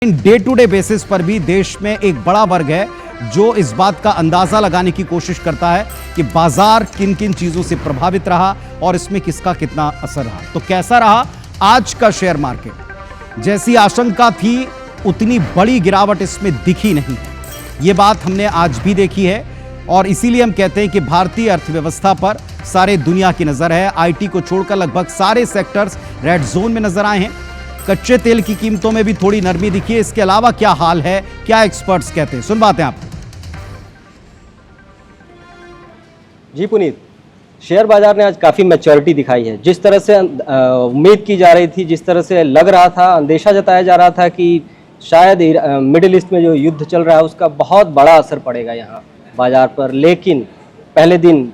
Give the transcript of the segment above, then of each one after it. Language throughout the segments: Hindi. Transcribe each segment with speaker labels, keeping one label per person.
Speaker 1: डे टू डे बेसिस पर भी देश में एक बड़ा वर्ग है जो इस बात का अंदाजा लगाने की कोशिश करता है कि बाजार किन किन चीजों से प्रभावित रहा और इसमें किसका कितना असर रहा। तो कैसा रहा आज का शेयर मार्केट? जैसी आशंका थी उतनी बड़ी गिरावट इसमें दिखी नहीं है। यह बात हमने आज भी देखी है और इसीलिए हम कहते हैं कि भारतीय अर्थव्यवस्था पर सारे दुनिया की नजर है। आईटी को छोड़कर लगभग सारे सेक्टर्स रेड जोन में नजर आए हैं। कच्चे तेल की कीमतों में भी थोड़ी नरमी दिखी है। इसके अलावा क्या हाल है, क्या एक्सपर्ट्स कहते हैं, सुन बातें आप।
Speaker 2: जी पुनीत, शेयर बाजार ने आज काफ़ी मैच्योरिटी दिखाई है। जिस तरह से उम्मीद की जा रही थी, जिस तरह से लग रहा था, अंदेशा जताया जा रहा था कि शायद मिडिल ईस्ट में जो युद्ध चल रहा है उसका बहुत बड़ा असर पड़ेगा यहाँ बाजार पर, लेकिन पहले दिन,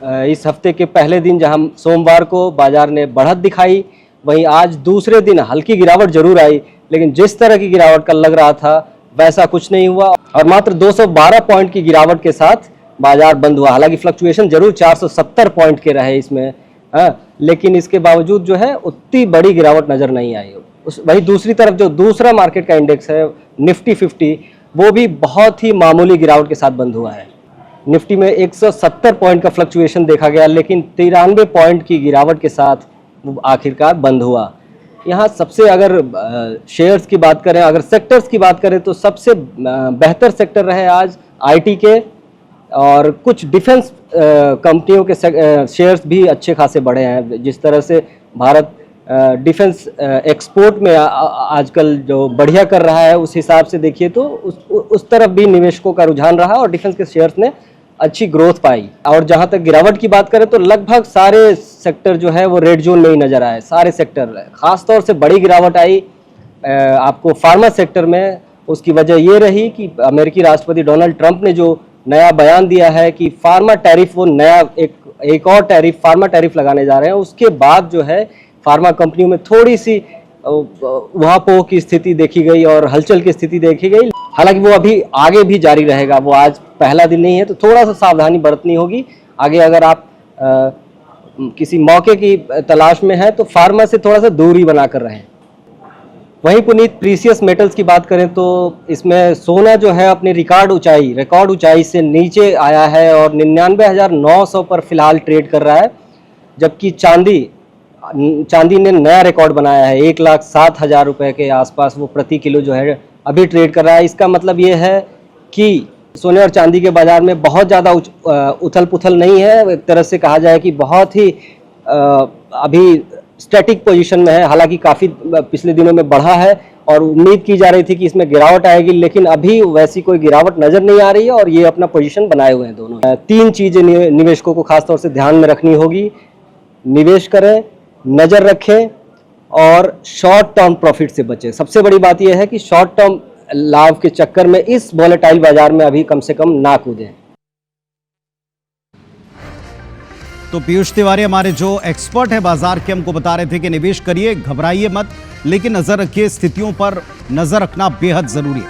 Speaker 2: इस हफ्ते के पहले दिन जहाँ सोमवार को बाजार ने बढ़त दिखाई, वहीं आज दूसरे दिन हल्की गिरावट जरूर आई, लेकिन जिस तरह की गिरावट का लग रहा था वैसा कुछ नहीं हुआ और मात्र 212 पॉइंट की गिरावट के साथ बाजार बंद हुआ। हालांकि फ्लक्चुएशन जरूर 470 पॉइंट के रहे इसमें, लेकिन इसके बावजूद जो है उतनी बड़ी गिरावट नजर नहीं आई। वहीं दूसरी तरफ जो दूसरा मार्केट का इंडेक्स है निफ्टी 50, वो भी बहुत ही मामूली गिरावट के साथ बंद हुआ है। निफ्टी में 170 पॉइंट का फ्लक्चुएशन देखा गया, लेकिन 93 पॉइंट की गिरावट के साथ वो आखिरकार बंद हुआ। यहाँ सबसे अगर शेयर्स की बात करें, अगर सेक्टर्स की बात करें तो सबसे बेहतर सेक्टर रहे आज आईटी के, और कुछ डिफेंस कंपनियों के शेयर्स भी अच्छे खासे बढ़े हैं। जिस तरह से भारत डिफेंस एक्सपोर्ट में आजकल जो बढ़िया कर रहा है, उस हिसाब से देखिए तो उस तरफ भी निवेशकों का रुझान रहा और डिफेंस के शेयर्स ने अच्छी ग्रोथ पाई। और जहां तक गिरावट की बात करें तो लगभग सारे सेक्टर जो है वो रेड जोन में ही नजर आए। सारे सेक्टर, खासतौर से बड़ी गिरावट आई आपको फार्मा सेक्टर में। उसकी वजह ये रही कि अमेरिकी राष्ट्रपति डोनाल्ड ट्रंप ने जो नया बयान दिया है कि फार्मा टैरिफ, वो नया एक और टैरिफ, फार्मा टैरिफ लगाने जा रहे हैं। उसके बाद जो है फार्मा कंपनियों में थोड़ी सी उहापोह की स्थिति देखी गई और हलचल की स्थिति देखी गई। हालांकि वो अभी आगे भी जारी रहेगा, वो आज पहला दिन नहीं है, तो थोड़ा सा सावधानी बरतनी होगी। आगे अगर आप किसी मौके की तलाश में हैं तो फार्मा से थोड़ा सा दूरी बनाकर रहें। वहीं पुनीत, प्रीसियस मेटल्स की बात करें तो इसमें सोना जो है अपनी रिकॉर्ड ऊंचाई से नीचे आया है और 99,900 पर फिलहाल ट्रेड कर रहा है, जबकि चांदी ने नया रिकॉर्ड बनाया है। 1,07,000 रुपये के आसपास वो प्रति किलो जो है अभी ट्रेड कर रहा है। इसका मतलब ये है कि सोने और चांदी के बाजार में बहुत ज़्यादा उथल पुथल नहीं है। एक तरह से कहा जाए कि बहुत ही अभी स्टैटिक पोजीशन में है। हालांकि काफ़ी पिछले दिनों में बढ़ा है और उम्मीद की जा रही थी कि इसमें गिरावट आएगी, लेकिन अभी वैसी कोई गिरावट नज़र नहीं आ रही है और ये अपना पोजीशन बनाए हुए हैं दोनों। 3 चीज़ें निवेशकों को खासतौर से ध्यान में रखनी होगी। निवेश करें, नज़र रखें और शॉर्ट टर्म प्रॉफिट से बचें। सबसे बड़ी बात यह है कि शॉर्ट टर्म लाभ के चक्कर में इस वॉलेटाइल बाजार में अभी कम से कम ना कूदें।
Speaker 1: तो पीयूष तिवारी हमारे जो एक्सपर्ट है बाजार के, हमको बता रहे थे कि निवेश करिए, घबराइए मत, लेकिन नजर रखिए, स्थितियों पर नजर रखना बेहद जरूरी है।